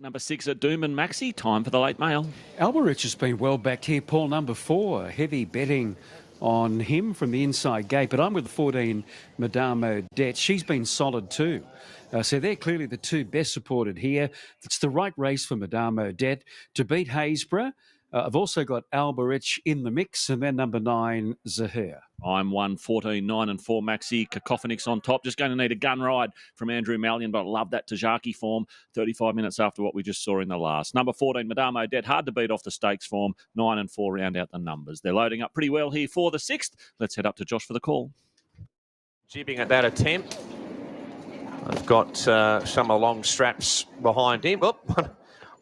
Number 6 at Doomben Maxi. Time for the late mail. Alberich has been well backed here. Paul, number 4. Heavy betting on him from the inside gate. But I'm with 14, Madame Odette. She's been solid too. So they're clearly the two best supported here. It's the right race for Madame Odette to beat Haysborough. I've also got Alberich in the mix, and then number 9, Zahir. I'm 1, 14, 9 and 4 Maxi. Cacofonix on top. Just going to need a gun ride from Andrew Mallion, but I love that Tajaki form 35 minutes after what we just saw in the last. Number 14, Madame Odette. Hard to beat off the stakes form. 9 and 4 round out the numbers. They're loading up pretty well here for the 6th. Let's head up to Josh for the call. Jibbing at that attempt. I've got some long straps behind him. Oh,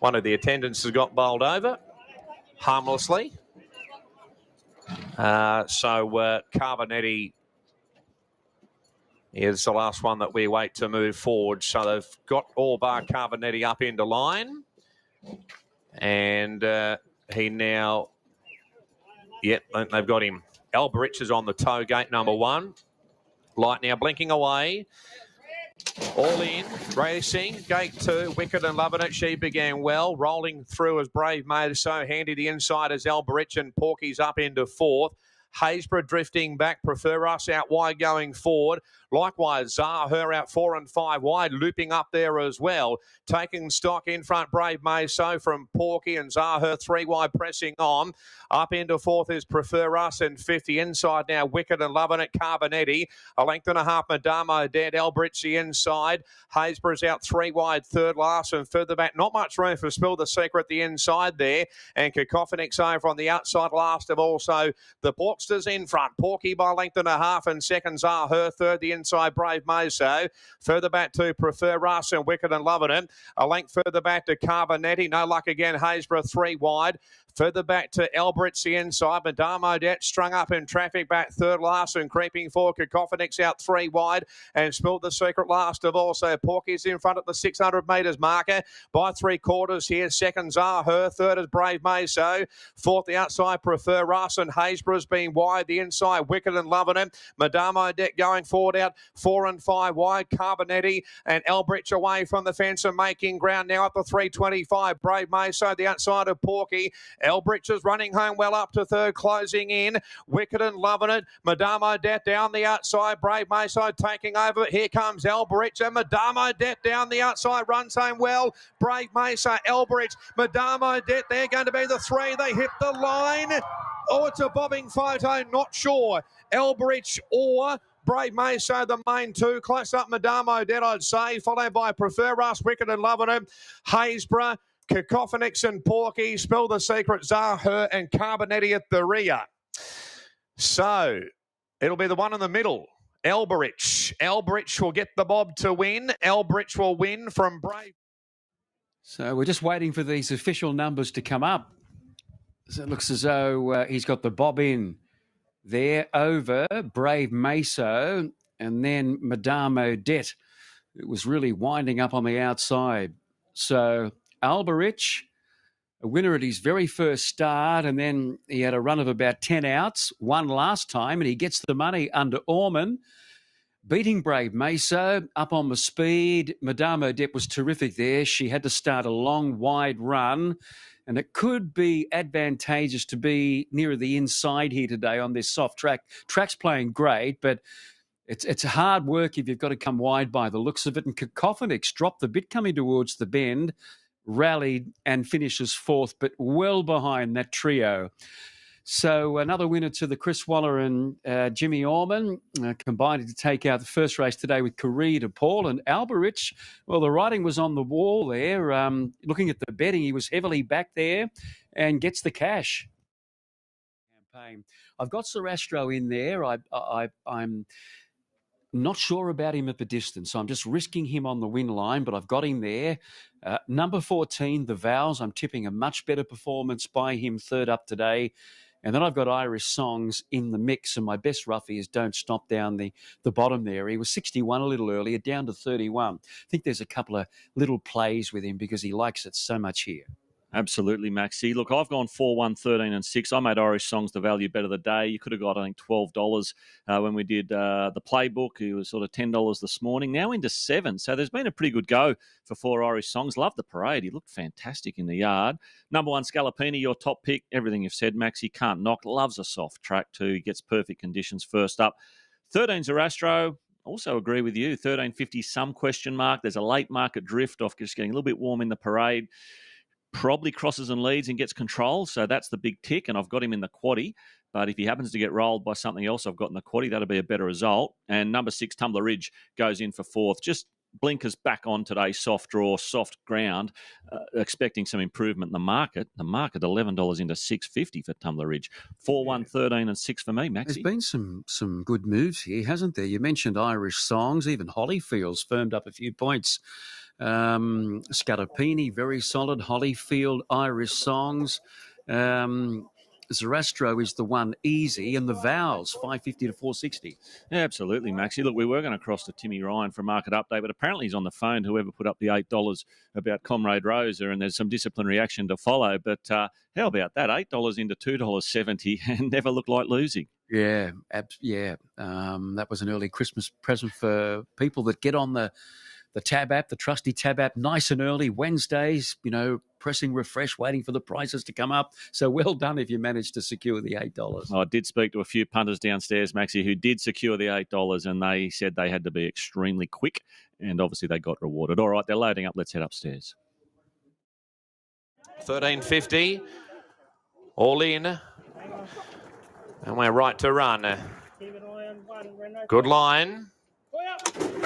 one of the attendants has got bowled over harmlessly. Carbonetti is the last one that we wait to move forward. So they've got all bar Carbonetti up into line. And he now, yep, they've got him. Alberich is on the toe gate, number 1. Light now blinking away. All in, racing, gate 2, Wicked and Loving It. She began well, rolling through as Brave Maso, handy the inside as Alberich, and Porky's up into 4th. Haysborough drifting back, Prefer Us out wide going forward. Likewise, her out 4 and 5 wide, looping up there as well. Taking stock in front, Brave Maso from Porky, and Zaher 3 wide pressing on. Up into 4th is Prefer Us, and 50 inside now, Wicked and Loving It, Carbonetti. A length and a half, Madame Odette, Alberich the inside. Haysborough's out 3 wide, third last, and further back. Not much room for Spill the Secret the inside there. And Cacofonix over on the outside last of also the Porksters in front. Porky by length and a half, and seconds are her third, the inside Brave Maso. Further back to Prefer Us and Wicked and Loving It. A length further back to Carbonetti. No luck again. Haysborough 3 wide. Further back to Alberich the inside. Madame Odette strung up in traffic back third last and creeping forward. Cacofonix out 3 wide and Spilled the Secret last of all. So Porky's in front at the 600 metres marker by 3/4 here. Seconds are her. Third is Brave Maso. Fourth the outside Prefer Us, and Haysborough's been wide. The inside Wicked and Loving It. Madame Odette going forward out 4 and 5 wide. Carbonetti and Alberich away from the fence and making ground now at the 325. Brave Maso the outside of Porky. Alberich is running home well up to third, closing in. Wicked and Loving It. Madame Odette down the outside. Brave Maso taking over. Here comes Alberich, and Madame Odette down the outside runs home well. Brave Maso, Alberich, Madame Odette. They're going to be the 3. They hit the line. Oh, it's a bobbing photo. Not sure. Alberich or Brave Maso, the main 2. Close up Madame Odette, I'd say, followed by Prefer Us, Wicked and Loving It. Haysborough, Cacofonix and Porky, Spill the Secret, Zaher and Carbonetti at the rear. So it'll be the one in the middle. Alberich. Alberich will get the bob to win. Alberich will win from Brave. So we're just waiting for these official numbers to come up. So it looks as though he's got the bob in there over Brave Maso, and then Madame Odette. It was really winding up on the outside. So Alberich, a winner at his very first start, and then he had a run of about 10 outs, won last time, and he gets the money under Orman, beating Brave Maso, up on the speed. Madame Odette was terrific there. She had to start a long, wide run, and it could be advantageous to be nearer the inside here today on this soft track. Track's playing great, but it's hard work if you've got to come wide by the looks of it. And Cacofonix dropped the bit coming towards the bend, rallied and finishes 4th, but well behind that trio. So another winner to the Chris Waller and Jimmy Orman, combining to take out the first race today with Career to Paul. And Alberich, well, the writing was on the wall there. Looking at the betting, he was heavily back there and gets the cash. Campaign. I've got Zarastro in there. I'm not sure about him at the distance, so I'm just risking him on the win line, but I've got him there. Number 14, the Vowels. I'm tipping a much better performance by him third up today. And then I've got Irish Songs in the mix, and my best roughie is Don't Stop down the bottom there. He was 61 a little earlier, down to 31. I think there's a couple of little plays with him because he likes it so much here. Absolutely, Maxi. Look, I've gone 4-1, 13 and 6. I made Irish Songs the value bet of the day. You could have got, I think, $12 when we did the playbook. It was sort of $10 this morning. Now into 7. So there's been a pretty good go for 4 Irish Songs. Love the parade. He looked fantastic in the yard. Number 1, Scalapini, your top pick. Everything you've said, Maxi, can't knock. Loves a soft track too. He gets perfect conditions first up. 13 Zarastro. Also agree with you. 13.50, some question mark. There's a late market drift off just getting a little bit warm in the parade. Probably crosses and leads and gets control, so that's the big tick, and I've got him in the quaddie. But if he happens to get rolled by something else I've got in the quaddie, that'll be a better result. And number 6, Tumbler Ridge, goes in for 4th. Just blinkers back on today, soft draw, soft ground, expecting some improvement in the market. The market, $11 into $6.50 for Tumbler Ridge. 4-1, 13 and 6 for me, Maxi. There's been some good moves here, hasn't there? You mentioned Irish Songs, even Holyfield's firmed up a few points. Scatapini, very solid. Holyfield, Irish Songs. Zarastro is the one easy, and the Vowels, 550 to 460. Yeah, absolutely, Maxi. Look, we were going to cross to Timmy Ryan for a market update, but apparently he's on the phone, whoever put up the $8 about Comrade Rosa, and there's some disciplinary action to follow. But how about that? $8 into $2.70 and never looked like losing. Yeah, that was an early Christmas present for people that get on the Tab app, the trusty Tab app, nice and early, Wednesdays, pressing refresh, waiting for the prices to come up. So well done if you managed to secure the $8. I did speak to a few punters downstairs, Maxi, who did secure the $8, and they said they had to be extremely quick, and obviously they got rewarded. All right, they're loading up. Let's head upstairs. 13.50, all in, and we're right to run. Good line.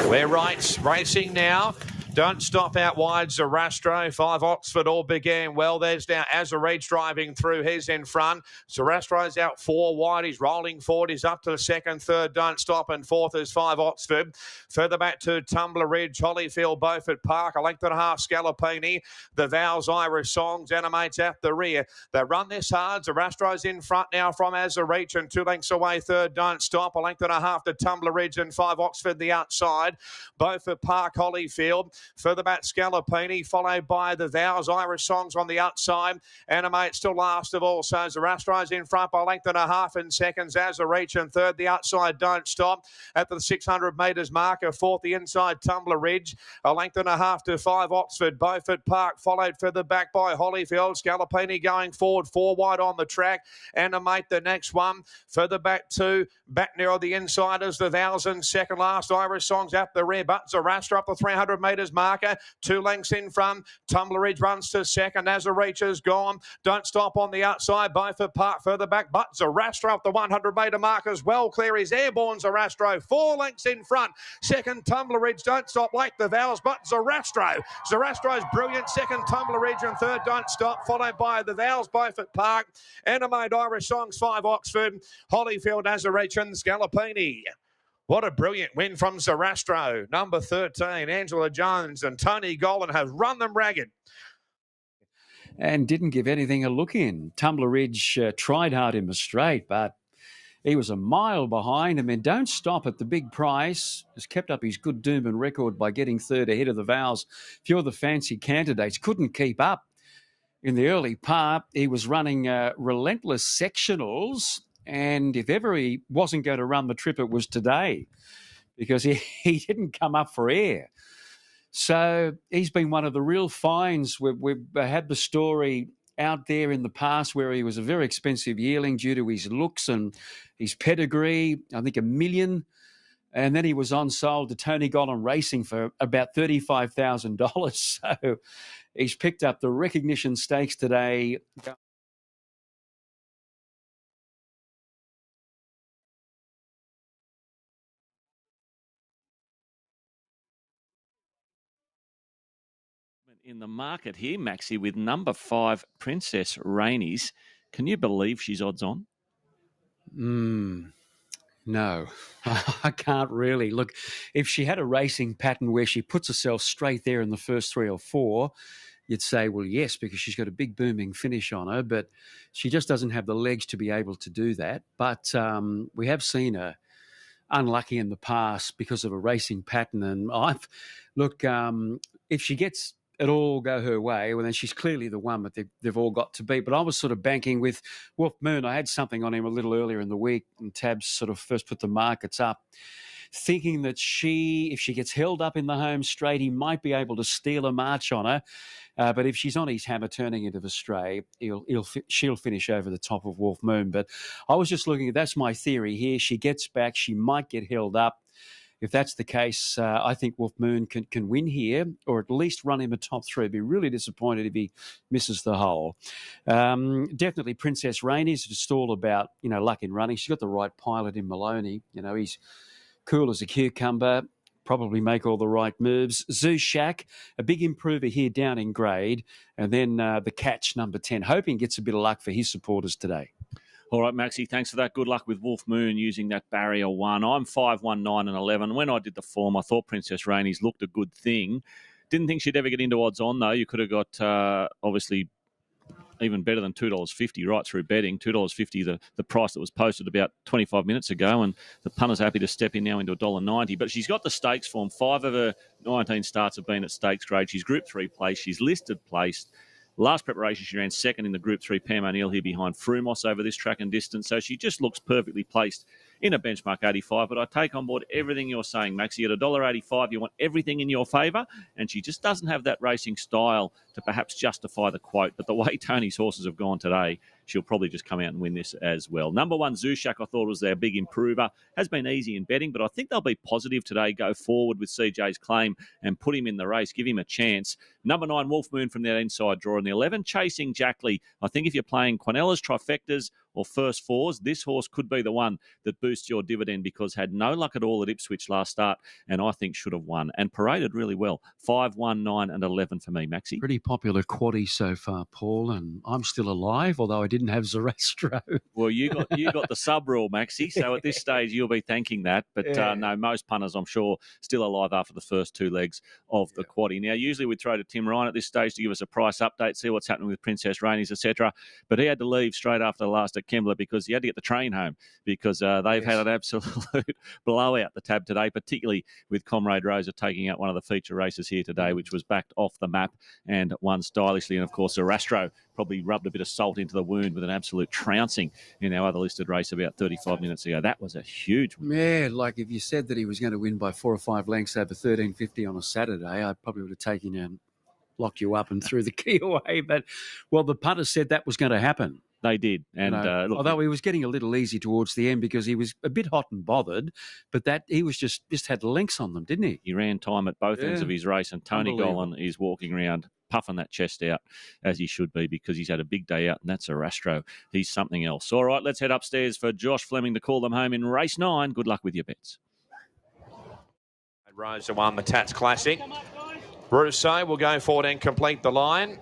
We're right, racing now. Don't stop out wide, Zarastro. 5 Oxford all began well. There's now Alberich driving through. He's in front. Zarastro's out 4 wide. He's rolling forward. He's up to the 2nd, 3rd. Don't stop. And 4th is 5 Oxford. Further back to Tumbler Ridge, Holyfield, Beaufort Park. A length and a half, Scalapini. The Vowels, Irish Songs, animates at the rear. They run this hard. Zarastro's in front now from Alberich and 2 lengths away. 3rd, Don't Stop. A length and a half to Tumbler Ridge and 5 Oxford the outside. Beaufort Park, Holyfield. Further back, Scalapini, followed by the Vowels, Irish Songs on the outside. Animate still last of all. So Zarastro's in front by length and a half in seconds. Alberich in 3rd. The outside, Don't Stop. At the 600 metres marker, 4th, the inside, Tumbler Ridge. A length and a half to 5 Oxford. Beaufort Park, followed further back by Holyfield. Scalapini going forward, 4 wide on the track. Animate the next one. Further back near the insiders, the Vowels in 2nd last. Irish Songs at the rear, but Zarastro up the 300 metres marker. 2 lengths in front. Tumbler Ridge runs to 2nd. Alberich is gone. Don't Stop on the outside. Beaufort Park further back, but Zarastro up the 100 metre mark as well. Clear is airborne. Zarastro 4 lengths in front. 2nd, Tumbler Ridge. Don't Stop like the Vowels, but Zarastro. Zarastro's brilliant. 2nd, Tumbler Ridge, and 3rd, Don't Stop. Followed by the Vowels, Beaufort Park. Animate Irish Songs, 5 Oxford. Holyfield, Alberich, and Scalapini. What a brilliant win from Zarastro. Number 13, Angela Jones and Tony Gollan have run them ragged. And didn't give anything a look in. Tumbler Ridge tried hard in the straight, but he was a mile behind. And then Don't Stop at the big price has kept up his good Doomben record by getting 3rd ahead of the Vowels. Few of the fancy candidates couldn't keep up. In the early part, he was running relentless sectionals. And if ever he wasn't going to run the trip, it was today because he didn't come up for air. So he's been one of the real finds. We've had the story out there in the past where he was a very expensive yearling due to his looks and his pedigree, I think $1 million. And then he was on sold to Tony Gollan Racing for about $35,000. So he's picked up the recognition stakes today. In the market here, Maxi, with number 5, Princess Rainey's. Can you believe she's odds on? No, I can't really. Look, if she had a racing pattern where she puts herself straight there in the first 3 or 4, you'd say, well, yes, because she's got a big booming finish on her, but she just doesn't have the legs to be able to do that. But we have seen her unlucky in the past because of a racing pattern. And if she gets it all go her way. Well, then she's clearly the one that they've all got to beat. But I was sort of banking with Wolf Moon. I had something on him a little earlier in the week, and Tabs sort of first put the markets up, thinking that if she gets held up in the home straight, he might be able to steal a march on her. But if she's on his hammer turning into the stray, she'll finish over the top of Wolf Moon. But I was just looking at, that's my theory here. She gets back, she might get held up. If that's the case, I think Wolf Moon can win here, or at least run him a top three. I'd be really disappointed if he misses the hole. Definitely Princess Rainey's just all about, luck in running. She's got the right pilot in Maloney. He's cool as a cucumber, probably make all the right moves. Zoo Shack, a big improver here down in grade. And then the catch, number 10, hoping gets a bit of luck for his supporters today. All right, Maxie, thanks for that. Good luck with Wolf Moon using that barrier 1. I'm 5, 1, 9 and 11. When I did the form, I thought Princess Rainey's looked a good thing. Didn't think she'd ever get into odds on, though. You could have got, obviously, even better than $2.50 right through betting. $2.50, the price that was posted about 25 minutes ago, and the punter's happy to step in now into $1.90. But she's got the stakes form. 5 of her 19 starts have been at stakes grade. She's Group 3 place. She's listed placed. Last preparation, she ran second in the Group 3 Pam O'Neill here behind Frumos over this track and distance. So she just looks perfectly placed in a benchmark 85. But I take on board everything you're saying, Maxie. At $1.85, you want everything in your favour. And she just doesn't have that racing style to perhaps justify the quote. But the way Tony's horses have gone today, she'll probably just come out and win this as well. Number 1, Zushak, I thought was their big improver. Has been easy in betting, but I think they'll be positive today. Go forward with CJ's claim and put him in the race. Give him a chance. Number 9, Wolf Moon from that inside draw. And the 11, Chasing Jackley. I think if you're playing Quanella's trifectas or first fours, this horse could be the one that boosts your dividend because had no luck at all at Ipswich last start and I think should have won and paraded really well. 5, 1, 9 and 11 for me, Maxie. Pretty popular quaddie so far, Paul, and I'm still alive, although I didn't have Zarastro. Well, you got the sub rule, Maxie, so at this stage you'll be thanking that. But no, most punters, I'm sure, still alive after the first 2 legs of the quaddie. Now, usually we'd throw to Tim Ryan at this stage to give us a price update, see what's happening with Princess Rainey's, etc. But he had to leave straight after the last at Kembla because he had to get the train home because they've had an absolute blowout, the Tab today, particularly with Comrade Rosa taking out one of the feature races here today, which was backed off the map and won stylishly. And, of course, Zarastro probably rubbed a bit of salt into the wound with an absolute trouncing in our other listed race about 35 minutes ago. That was a huge win. Yeah, like if you said that he was going to win by 4 or 5 lengths over 13.50 on a Saturday, I probably would have taken you and locked you up and threw the key away. But, well, the punter said that was going to happen. They did. And look, although he was getting a little easy towards the end because he was a bit hot and bothered, but that he was just had lengths on them, didn't he? He ran time at both ends of his race, and Tony Gollan is walking around puffing that chest out as he should be because he's had a big day out, and that's Zarastro. He's something else. All right, let's head upstairs for Josh Fleming to call them home in race 9. Good luck with your bets. Rosa won the Tats Classic. Rousseau will go forward and complete the line.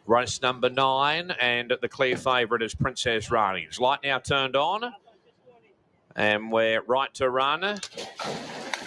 Race number 9, and the clear favourite is Princess Rainey's. Light now turned on, and we're right to run.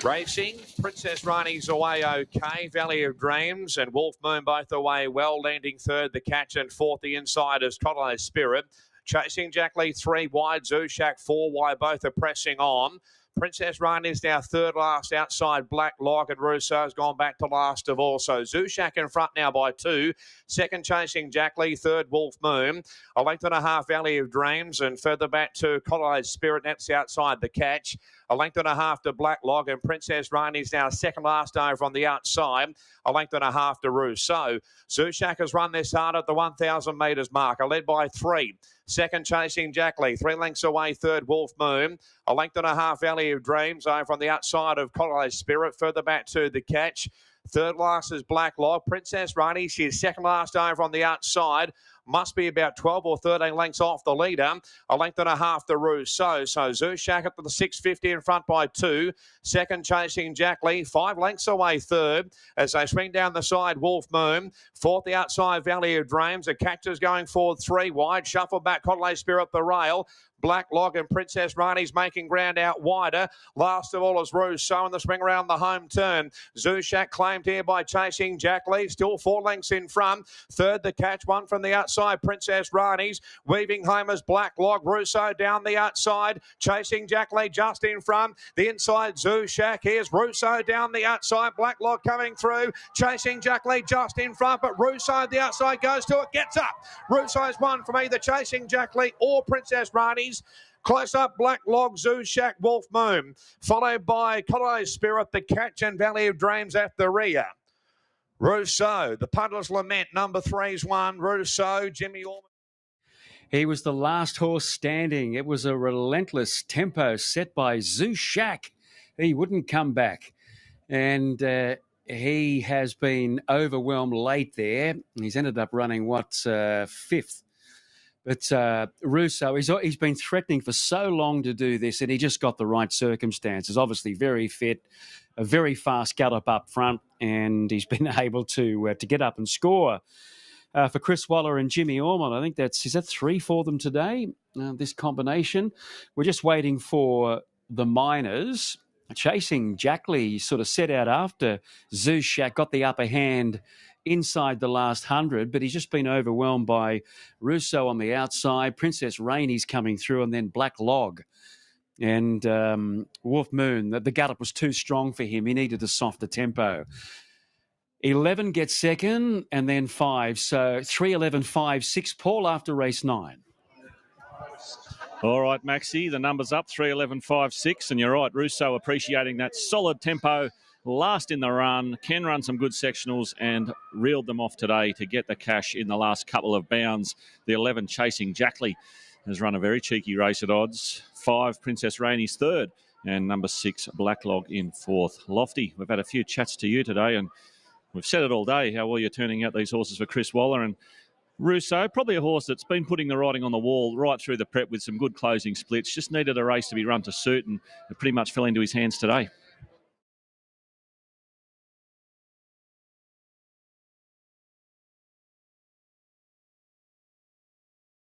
Racing, Princess Rainey's away okay. Valley of Dreams and Wolf Moon both away well, landing third. The catch and fourth, the inside is Coddle Spirit. Chasing Jackley 3 wide, Zushak 4 wide, both are pressing on. Princess Rainey's now third last outside Black Lock, and Rousseau's gone back to last of all. So Zushak in front now by 2. Second, Chasing Jackley. Third, Wolf Moon. A length and a half, Valley of Dreams, and further back to Coddle Spirit. That's outside the catch. A length and a half to Black Log, and Princess Rainey's now second last over on the outside. A length and a half to Rousseau. Zushak has run this hard at the 1,000 metres marker, led by 3. Second, Chasing Jackley. 3 lengths away, third, Wolf Moon. A length and a half, Valley of Dreams over on the outside of Coddle Spirit. Further back to the catch. Third last is Black Log. Princess Rainey, she's second last over on the outside. Must be about 12 or 13 lengths off the leader. A length and a half to Rousseau. So Zushak up to the 650 in front by 2. Second, Chasing Jackley. 5 lengths away third as they swing down the side, Wolf Moon. Fourth, the outside, Valley of Dreams. The catcher's going forward 3 wide. Shuffle back, Coddle Spirit the rail. Black Log and Princess Rani's making ground out wider. Last of all is Rousseau in the swing around the home turn. Zushak claimed here by Chasing Jackley, still 4 lengths in front. Third, the catch, one from the outside, Princess Rani's. Weaving home as Black Log, Rousseau down the outside. Chasing Jackley just in front. The inside, Zushak. Here's Rousseau down the outside. Black Log coming through. Chasing Jackley just in front, but Rousseau the outside goes to it, gets up. Rousseau's one from either Chasing Jackley or Princess Rani's. Close up, Black Log, Zushak, Wolf Moon. Followed by Colorado Spirit, the catch and Valley of Dreams at the rear. Rousseau, the Puddler's Lament, number 3's one. Rousseau, Jimmy Orman. He was the last horse standing. It was a relentless tempo set by Zushak. He wouldn't come back. And he has been overwhelmed late there. He's ended up running, fifth. But Rousseau, he's been threatening for so long to do this, and he just got the right circumstances. Obviously very fit, a very fast gallop up front, and he's been able to get up and score. For Chris Waller and Jimmy Ormond, I think is that 3 for them today, this combination. We're just waiting for the minors. Chasing Jackley sort of set out after Zushak got the upper hand inside the last 100, but he's just been overwhelmed by Rousseau on the outside. Princess Rainy's coming through, and then Black Log. And Wolf Moon, the gallop was too strong for him. He needed a softer tempo. 11 gets second, and then 5. So 3, 11, 5, 6. Paul after race 9. All right, Maxie, the number's up, 3, 11, 5, 6. And you're right, Rousseau appreciating that solid tempo. Last in the run, can run some good sectionals and reeled them off today to get the cash in the last couple of bounds. The 11, Chasing Jackley, has run a very cheeky race at odds. 5, Princess Rainy's third. And number 6, Black Log in fourth. Lofty, we've had a few chats to you today, and we've said it all day, how well you're turning out these horses for Chris Waller. And Rousseau, probably a horse that's been putting the writing on the wall right through the prep with some good closing splits. Just needed a race to be run to suit, and it pretty much fell into his hands today.